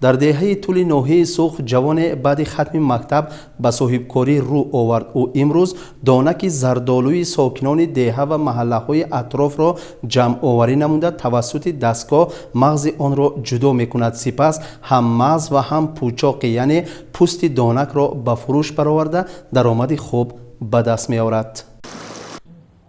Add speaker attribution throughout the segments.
Speaker 1: در دهه طول نوحه سرخ جوان بعد ختم مکتب به صاحبکاری رو آورد. او امروز دانک زردآلوی ساکنان دهه و محله های اطراف را جمع آوری نموده توسط دستگاه مغز آن را جدا می کند. سپس هم مغز و هم پوچاق یعنی پوست دانک را به فروش برآورده درآمد خوب به دست می آورد.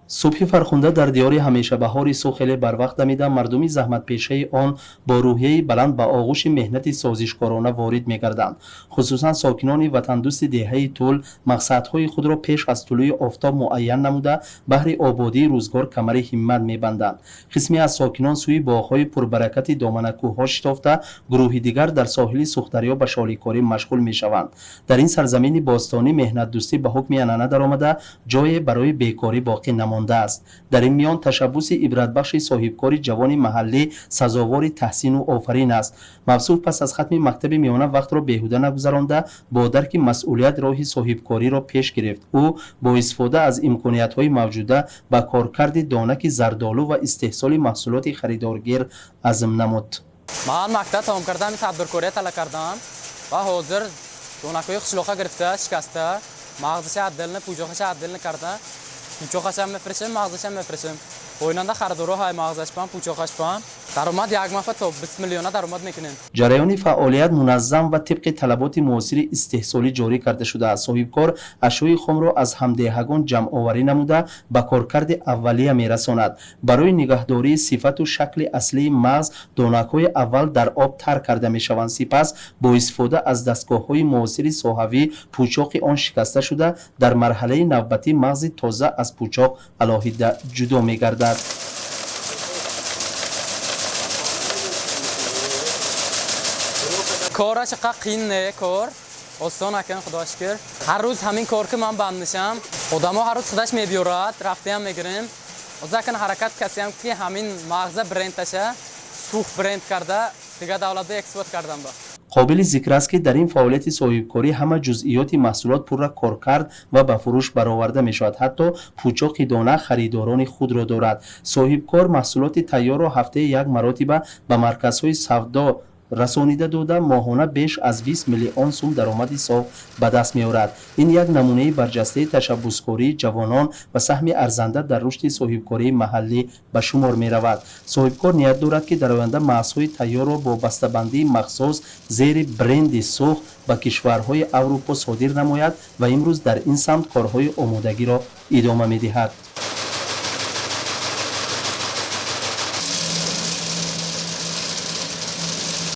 Speaker 1: صبح فرخنده در دیار همیشه بهار سو خیلی بر وقت دمیده مردمی زحمت پیشه آن با روحیه بلند به آغوش مهنت سازشکارانه وارد می‌گردند. خصوصا ساکنان وطن دوست دهه طول مقصدهای خود را پیش از طلوع آفتاب معین نموده بهر آبادی روزگار کمر همت می‌بندند. قسمی از ساکنان سوی باغ‌های پربرکت دامن کوه‌ها شتافته، گروهی دیگر در ساحل سوخت‌دریا به شالیکاری مشغول می‌شوند. در این سرزمین باستانی مهنت دوستی به حکم عنعنه درآمده جای برای بیکاری باقی نمانده است. در این میان تشبث عبرت بخش صاحبکار جوان محلی سزاوار تحسین و آفرین است. مبسوط پس از ختم مکتب میانه وقت را بیهوده نگذرانده با درک مسئولیت راه صاحبکاری را پیش گرفت. او با استفاده از امکانیت‌های موجوده به کارکرد دانک زردآلو و استحصال محصولات خریدارگیر عزم نمود.
Speaker 2: من مکتب تمام کردم، تبدیلکاری طلب کردم و حاضر دانک‌های خشلاقه گرفته، شکسته، مغزش عدل نه، پوچاقش عدل نکرده. پوچاقش هم میفرشم، مغزش هم میفرشم. پویننده خریدارا های مغزش پان، پوچاقش پان. درآمد یک ماه تا 20 میلیون درآمد میکنیم.
Speaker 1: جریان فعالیت منظم و طبق طلبات معاصر استحصالی جاری کرده شده است. صاحبکار اشیاء خام را از همدهگان جمع آوری نموده به کارکرد اولیه میرساند. برای نگهداری صفت و شکل اصلی مغز دانک‌های اول در آب تر کرده میشوند. سپس با استفاده از دستگاه‌های معاصر صحوی پوچاق آن شکسته شده در مرحله نوبتی مغز تازه از پوچاق علاهیده جدا میگردد.
Speaker 2: کارش چقدر قین نه، کار آسان نکن خدا شکر. هر روز همین کار که من بند میشم آدما هر روز خودش میبیارد رفته هم میگیریم. ازکن حرکت کسی هم که همین مغز برندشه سوخت برند کرده دیگه دولت اکسپورت کردن با.
Speaker 1: قابل ذکر است که در این فعالیت صاحبکاری همه جزئیات محصولات پر را کار کرد و به فروش برآورده می شود. حتی پوچاق دانه خریداران خود را دارد. صاحبکار محصولات تیار را هفته یک مرتبه به مرکزهای سودا رسانیده دوده ماهانه بیش از 20 میلیون سوم درآمد صاف به دست می آورد. این یک نمونه برجسته تشبثکاری جوانان و سهم ارزنده در رشد صاحبکاری محلی به شمار می رود. صاحبکار نیت دارد که در آینده محصول تیار را با بسته‌بندی مخصوص زیر برند سوخت به کشورهای اروپا صادر نماید و امروز در این سمت کارهای آمادگی را ادامه می دهد.